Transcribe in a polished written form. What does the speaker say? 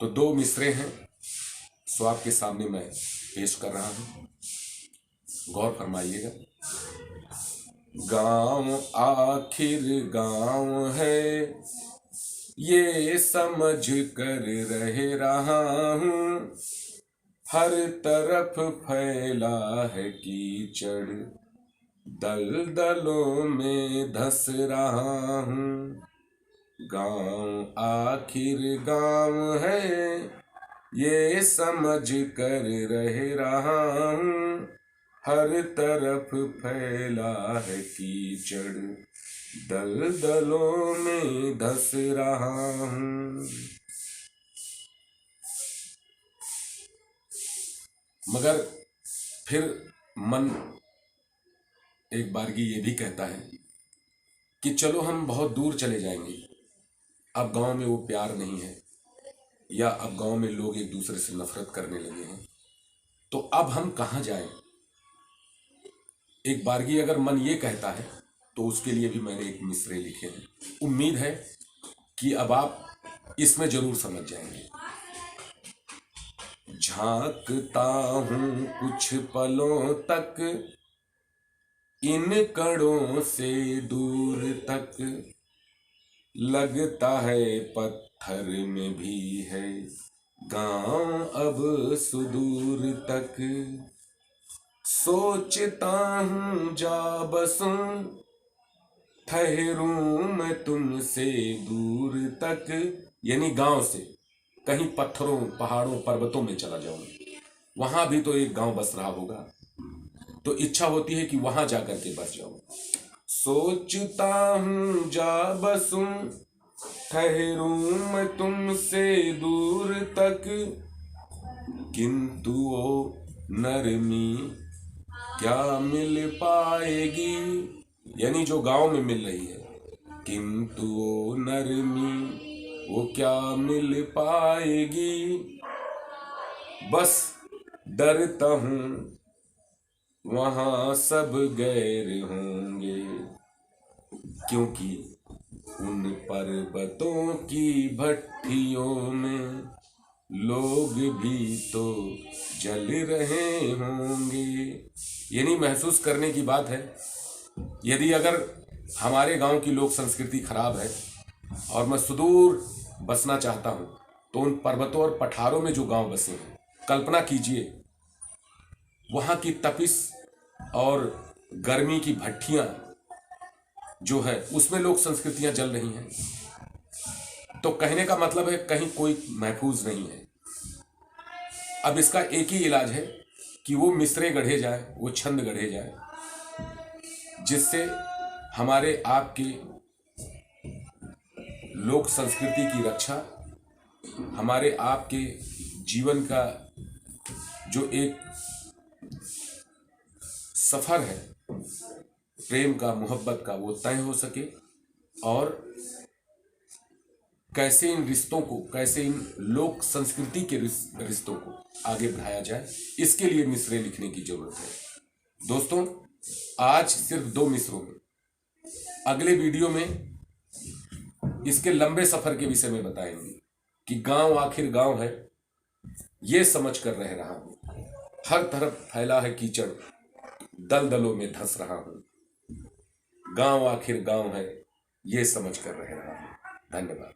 तो दो मिसरे हैं, सो आपके सामने मैं पेश कर रहा हूं, गौर फरमाइएगा। गांव आखिर गांव है, ये समझ कर रहा हूं, हर तरफ फैला है कीचड़, दलदलों में धंस रहा हूं। गांव आखिर गांव है, ये समझ कर रहा हूं, हर तरफ फैला है कीचड़, दलदलों में धंस रहा हूं। मगर फिर मन एक बारगी ये भी कहता है कि चलो हम बहुत दूर चले जाएंगे, अब गांव में वो प्यार नहीं है, या अब गांव में लोग एक दूसरे से नफरत करने लगे हैं, तो अब हम कहाँ जाएं। एक बारगी अगर मन ये कहता है तो उसके लिए भी मैंने एक मिसरे लिखे हैं। उम्मीद है कि अब आप इसमें जरूर समझ जाएंगे। झांकता हूं कुछ पलों तक, इन कड़ों से दूर तक, लगता है पत्थर में भी है गांव अब सुदूर तक। सोचता हूं जा बसूं, ठहरूं मैं तुमसे दूर तक, यानी गांव से कहीं पत्थरों, पहाड़ों, पर्वतों में चला जाऊं, वहां भी तो एक गांव बस रहा होगा, तो इच्छा होती है कि वहां जाकर के बस जाऊं। सोचता हूं जा बसूं, ठहरूं मैं तुमसे दूर तक, किंतु वो नरमी क्या मिल पाएगी, यानी जो गांव में मिल रही है, किंतु वो नरमी वो क्या मिल पाएगी। बस डरता हूं वहां सब गैर होंगे, क्योंकि उन पर्वतों की भट्टियों में लोग भी तो जल रहे होंगे। यानी महसूस करने की बात है, यदि अगर हमारे गांव की लोक संस्कृति खराब है और मैं सुदूर बसना चाहता हूं, तो उन पर्वतों और पठारों में जो गांव बसे हैं, कल्पना कीजिए वहां की तपिश और गर्मी की भट्टियां जो है उसमें लोक संस्कृतियां जल रही हैं, तो कहने का मतलब है कहीं कोई महफूज नहीं है। अब इसका एक ही इलाज है कि वो मिसरे गढ़े जाए, वो छंद गढ़े जाए, जिससे हमारे आपके लोक संस्कृति की रक्षा, हमारे आपके जीवन का जो एक सफर है प्रेम का, मोहब्बत का, वो तय हो सके, और कैसे इन रिश्तों को, कैसे इन लोक संस्कृति के रिश्तों को आगे बढ़ाया जाए, इसके लिए मिसरे लिखने की जरूरत है। दोस्तों, आज सिर्फ 2 मिसरों में, अगले वीडियो में इसके लंबे सफर के विषय में बताएंगे कि गांव आखिर गांव है, ये समझ कर रह रहा हूं, हर तरफ फैला है कीचड़, दलदलों में धंस रहा हूं। गांव आखिर गांव है, ये समझ कर रह रहा हूं। धन्यवाद।